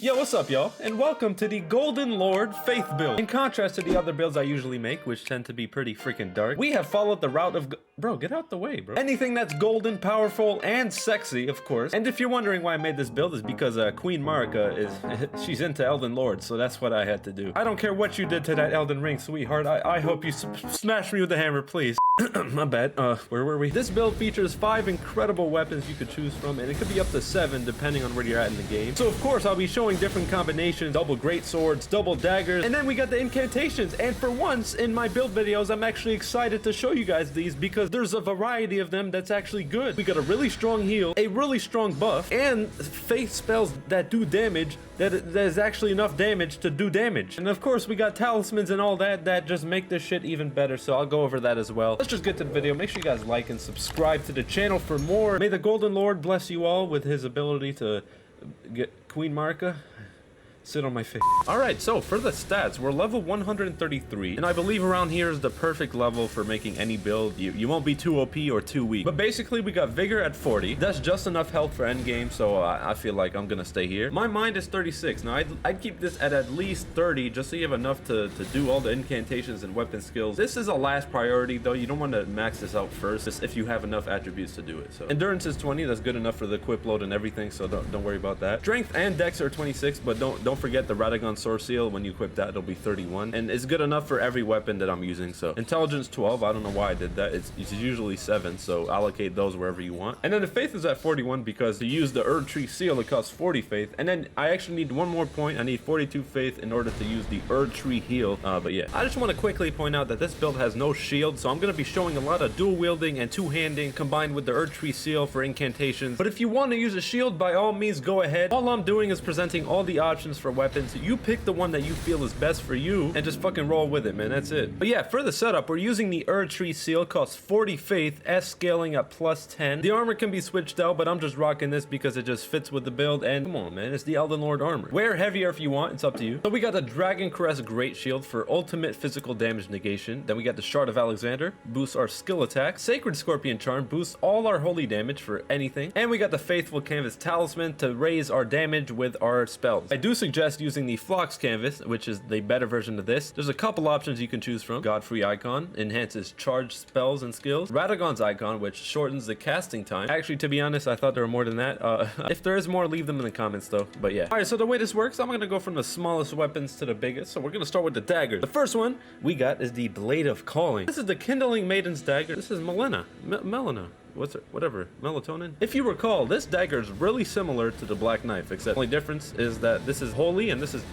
Yo, what's up, y'all? And welcome to the Golden Lord Faith build. In contrast to the other builds I usually make, which tend to be pretty freaking dark, we have followed the route of... Bro, get out the way, bro. Anything that's golden, powerful, and sexy, of course. And if you're wondering why I made this build, is because Queen Marika is... she's into Elden Lord, so that's what I had to do. I don't care what you did to that Elden Ring, sweetheart. I hope you smash me with the hammer, please. My bad. Where were we? This build features 5 incredible weapons you could choose from, and it could be up to 7 depending on where you're at in the game. So of course I'll be showing different combinations, double greatswords, double daggers, and then we got the incantations. And for once in my build videos, I'm actually excited to show you guys these because there's a variety of them that's actually good. We got a really strong heal, a really strong buff, and faith spells that do damage, there's actually enough damage to do damage. And of course we got talismans and all that just make this shit even better, so I'll go over that as well. Let's just get to the video. Make sure you guys like and subscribe to the channel for more. May the Golden Lord bless you all with his ability to get Queen Marika sit on my face. Alright, so for the stats, we're level 133, and I believe around here is the perfect level for making any build. You won't be too OP or too weak. But basically, we got Vigor at 40. That's just enough health for endgame, so I feel like I'm gonna stay here. My mind is 36. Now, I'd keep this at least 30, just so you have enough to do all the incantations and weapon skills. This is a last priority, though. You don't want to max this out first, just if you have enough attributes to do it. So Endurance is 20. That's good enough for the equip load and everything, so don't worry about that. Strength and Dex are 26, but don't forget the Radagon Sword Seal. When you equip that, it'll be 31, and it's good enough for every weapon that I'm using. So Intelligence 12, I don't know why I did that. It's usually 7, so allocate those wherever you want. And then the Faith is at 41 because to use the Erdtree Seal, it costs 40 Faith, and then I actually need one more point. I need 42 Faith in order to use the Erdtree Heal. But yeah, I just want to quickly point out that this build has no shield, so I'm going to be showing a lot of dual wielding and two-handing combined with the Erdtree Seal for incantations. But if you want to use a shield, by all means, go ahead. All I'm doing is presenting all the options for weapons. You pick the one that you feel is best for you and just fucking roll with it, man. That's it. But yeah, for the setup, we're using the Erdtree Seal. Costs 40 Faith, S scaling at plus 10. The armor can be switched out, but I'm just rocking this because it just fits with the build. And come on, man, it's the Elden Lord armor. Wear heavier if you want. It's up to you. So we got the Dragon Crest Great Shield for ultimate physical damage negation. Then we got the Shard of Alexander, boosts our skill attack. Sacred Scorpion Charm boosts all our holy damage for anything. And we got the Faithful Canvas Talisman to raise our damage with our spells. I do suggest using the Phlox Canvas, which is the better version of this. There's a couple options you can choose from. Godfrey Icon enhances charged spells and skills. Radagon's Icon, which shortens the casting time. Actually, to be honest, I thought there were more than that. If there is more, leave them in the comments though. But yeah. Alright, so the way this works, I'm gonna go from the smallest weapons to the biggest. So we're gonna start with the dagger. The first one we got is the Blade of Calling. This is the Kindling Maiden's dagger. This is Melina. What's it? Whatever. Melatonin. If you recall, this dagger is really similar to the Black Knife, except the only difference is that this is holy and this is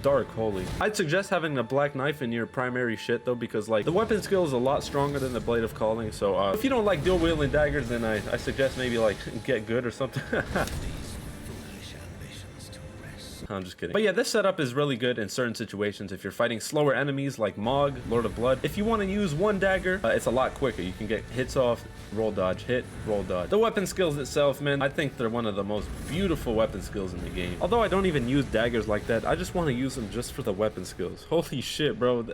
dark holy. I'd suggest having the Black Knife in your primary shit though, because like the weapon skill is a lot stronger than the Blade of Calling. So if you don't like dual wielding daggers, then I suggest maybe like get good or something. I'm just kidding. But yeah, this setup is really good in certain situations. If you're fighting slower enemies like Mog, Lord of Blood, if you want to use one dagger, it's a lot quicker. You can get hits off, roll dodge, hit, roll dodge. The weapon skills itself, man, I think they're one of the most beautiful weapon skills in the game. Although I don't even use daggers like that, I just want to use them just for the weapon skills. Holy shit, bro.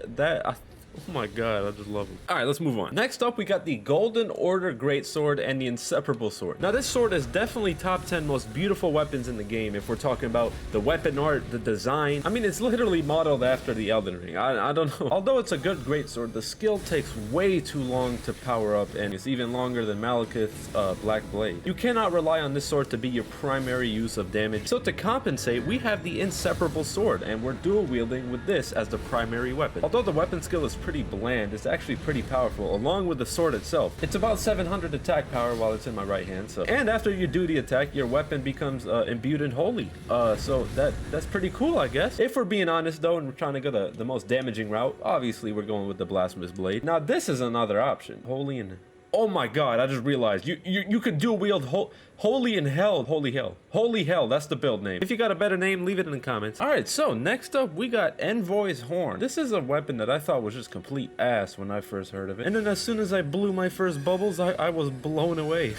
Oh my god, I just love them. Alright, let's move on. Next up, we got the Golden Order Greatsword and the Inseparable Sword. Now, this sword is definitely top 10 most beautiful weapons in the game if we're talking about the weapon art, the design. I mean, it's literally modeled after the Elden Ring. I don't know. Although it's a good greatsword, the skill takes way too long to power up, and it's even longer than Malekith's Black Blade. You cannot rely on this sword to be your primary use of damage. So to compensate, we have the Inseparable Sword, and we're dual wielding with this as the primary weapon. Although the weapon skill is pretty bland, it's actually pretty powerful along with the sword itself. It's about 700 attack power while it's in my right hand. So, and after you do the attack, your weapon becomes imbued and holy. So that's pretty cool, I guess. If we're being honest though, and we're trying to go the most damaging route, obviously we're going with the Blasphemous blade. Now this is another option. Holy and oh my god, I just realized you could dual wield holy and hell. Holy hell, that's the build name. If you got a better name, leave it in the comments. Alright, so next up we got Envoy's Horn. This is a weapon that I thought was just complete ass when I first heard of it, and then as soon as I blew my first bubbles, I was blown away.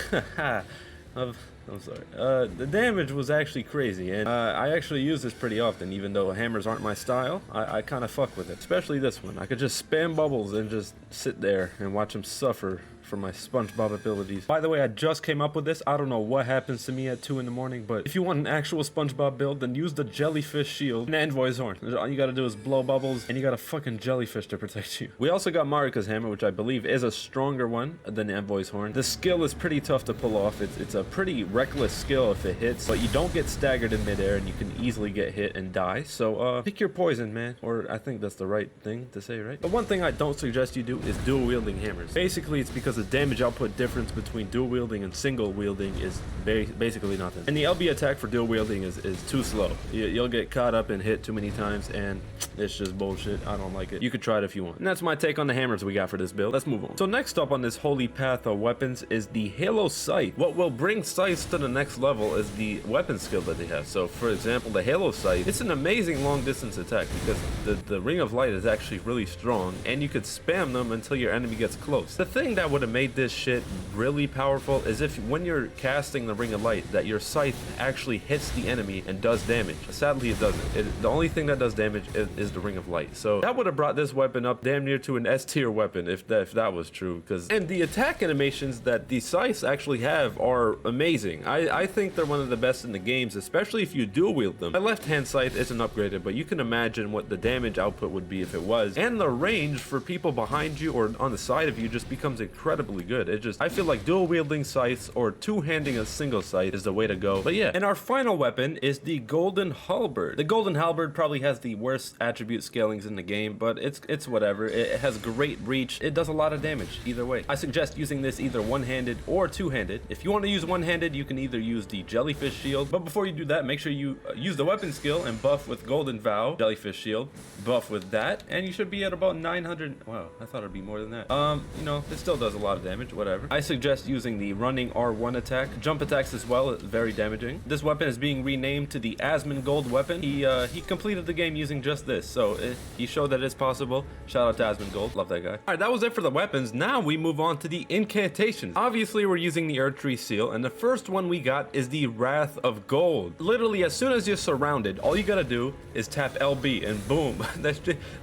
I'm sorry. The damage was actually crazy, and I actually use this pretty often, even though hammers aren't my style. I kind of fuck with it, especially this one. I could just spam bubbles and just sit there and watch them suffer for my SpongeBob abilities. By the way, I just came up with this. I don't know what happens to me at 2 in the morning, but if you want an actual SpongeBob build, then use the jellyfish shield and Envoy's horn. All you gotta do is blow bubbles, and you got a fucking jellyfish to protect you. We also got Marika's hammer, which I believe is a stronger one than Envoy's horn. The skill is pretty tough to pull off. It's a pretty reckless skill if it hits, but you don't get staggered in midair, and you can easily get hit and die. So pick your poison, man. Or I think that's the right thing to say, right? But one thing I don't suggest you do is dual wielding hammers. Basically, it's because the damage output difference between dual wielding and single wielding is basically nothing. And the LB attack for dual wielding is too slow. You'll get caught up and hit too many times, and it's just bullshit. I don't like it. You could try it if you want. And that's my take on the hammers we got for this build. Let's move on. So next up on this holy path of weapons is the Halo Scythe. What will bring Scythes to the next level is the weapon skill that they have. So for example, the Halo Scythe, it's an amazing long distance attack because the Ring of Light is actually really strong, and you could spam them until your enemy gets close. The thing that would have made this shit really powerful is if when you're casting the Ring of Light, that your Scythe actually hits the enemy and does damage. Sadly, it doesn't. The only thing that does damage is the Ring of Light. So that would have brought this weapon up damn near to an S tier weapon if that was true. And the attack animations that the Scythes actually have are amazing. I think they're one of the best in the games, especially if you dual wield them. My left hand Scythe isn't upgraded, but you can imagine what the damage output would be if it was. And the range for people behind you or on the side of you just becomes incredibly good. I feel like dual wielding Scythes or two-handing a single Scythe is the way to go. But yeah, and our final weapon is the Golden Halberd. The Golden Halberd probably has the worst attribute scalings in the game, but it's whatever. It has great reach. It does a lot of damage either way. I suggest using this either one-handed or two-handed. If you want to use one-handed, you can either use the jellyfish shield, but before you do that, make sure you use the weapon skill and buff with Golden Vow, jellyfish shield, buff with that, and you should be at about 900. Wow, I thought it'd be more than that. You know, it still does a lot of damage, whatever. I suggest using the running R1 attack. Jump attacks as well, very damaging. This weapon is being renamed to the Asmongold weapon. He completed the game using just this, so he showed that it's possible. Shout out to Asmongold, love that guy. All right, that was it for the weapons. Now we move on to the incantations. Obviously, we're using the Erdtree seal, and the first one we got is the Wrath of Gold. Literally, as soon as you're surrounded, all you gotta do is tap LB, and boom,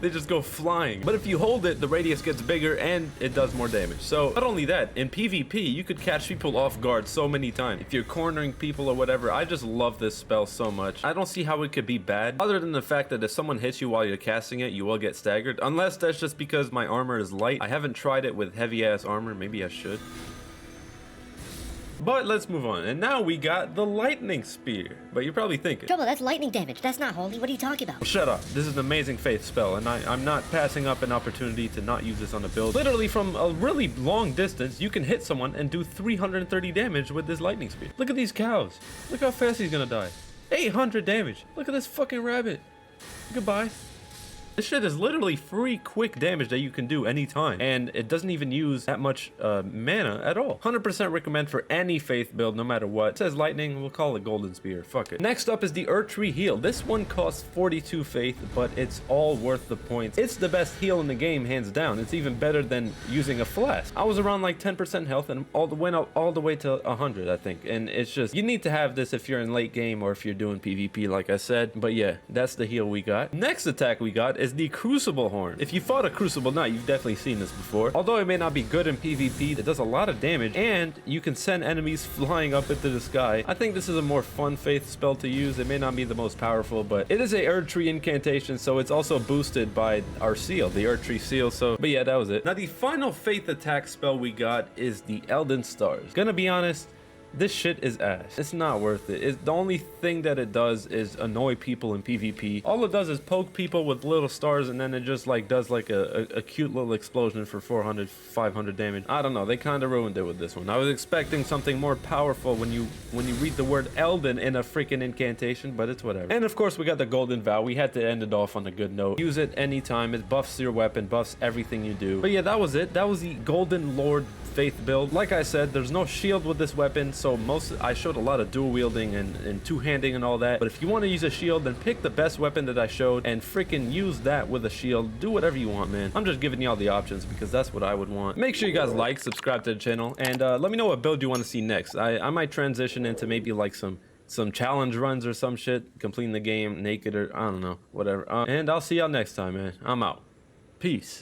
they just go flying. But if you hold it, the radius gets bigger, and it does more damage. So not only that, in PvP, you could catch people off guard so many times. If you're cornering people or whatever, I just love this spell so much. I don't see how it could be bad, other than the fact that if someone hits you while you're casting it, you will get staggered. Unless that's just because my armor is light. I haven't tried it with heavy ass armor. Maybe I should. But let's move on. And now we got the lightning spear. But you're probably thinking, Trouble, that's lightning damage. That's not holy. What are you talking about? well, shut up. This is an amazing faith spell, and I'm not passing up an opportunity to not use this on the build. Literally from a really long distance, you can hit someone and do 330 damage with this lightning spear. Look at these cows. Look how fast he's gonna die. 800 damage. Look at this fucking rabbit. Goodbye. This shit is literally free quick damage that you can do anytime, and it doesn't even use that much mana at all. 100% recommend for any faith build, no matter what. It says lightning, we'll call it golden spear, fuck it. Next up is the Erdtree heal. This one costs 42 faith, but it's all worth the points. It's the best heal in the game, hands down. It's even better than using a flask. I was around like 10% health and went up all the way to 100, I think. And it's just, you need to have this if you're in late game or if you're doing PvP, like I said. But yeah, that's the heal we got. Next attack we got is the Crucible horn. If you fought a Crucible Knight, you've definitely seen this before. Although it may not be good in PvP, it does a lot of damage, and you can send enemies flying up into the sky. I think this is a more fun faith spell to use. It may not be the most powerful, but it is a Erdtree incantation, so it's also boosted by our seal, the Erdtree seal. So, but yeah, that was it. Now the final faith attack spell we got is the Elden Stars. Gonna be honest, this shit is ass. It's not worth it. The only thing that it does is annoy people in PvP. All it does is poke people with little stars, and then it just like does like a cute little explosion for 400, 500 damage. I don't know. They kind of ruined it with this one. I was expecting something more powerful when you read the word Elden in a freaking incantation, but it's whatever. And of course, we got the Golden Vow. We had to end it off on a good note. Use it anytime. It buffs your weapon, buffs everything you do. But yeah, that was it. That was the Golden Lord Faith build. Like I said, there's no shield with this weapon, so I showed a lot of dual wielding and two-handing and all that. But if you want to use a shield, then pick the best weapon that I showed and freaking use that with a shield. Do whatever you want, man. I'm just giving y'all the options because that's what I would want. Make sure you guys like, subscribe to the channel, and let me know what build you want to see next. I might transition into maybe like some challenge runs or some shit, completing the game naked or I don't know, whatever. And I'll see y'all next time, man. I'm out. Peace.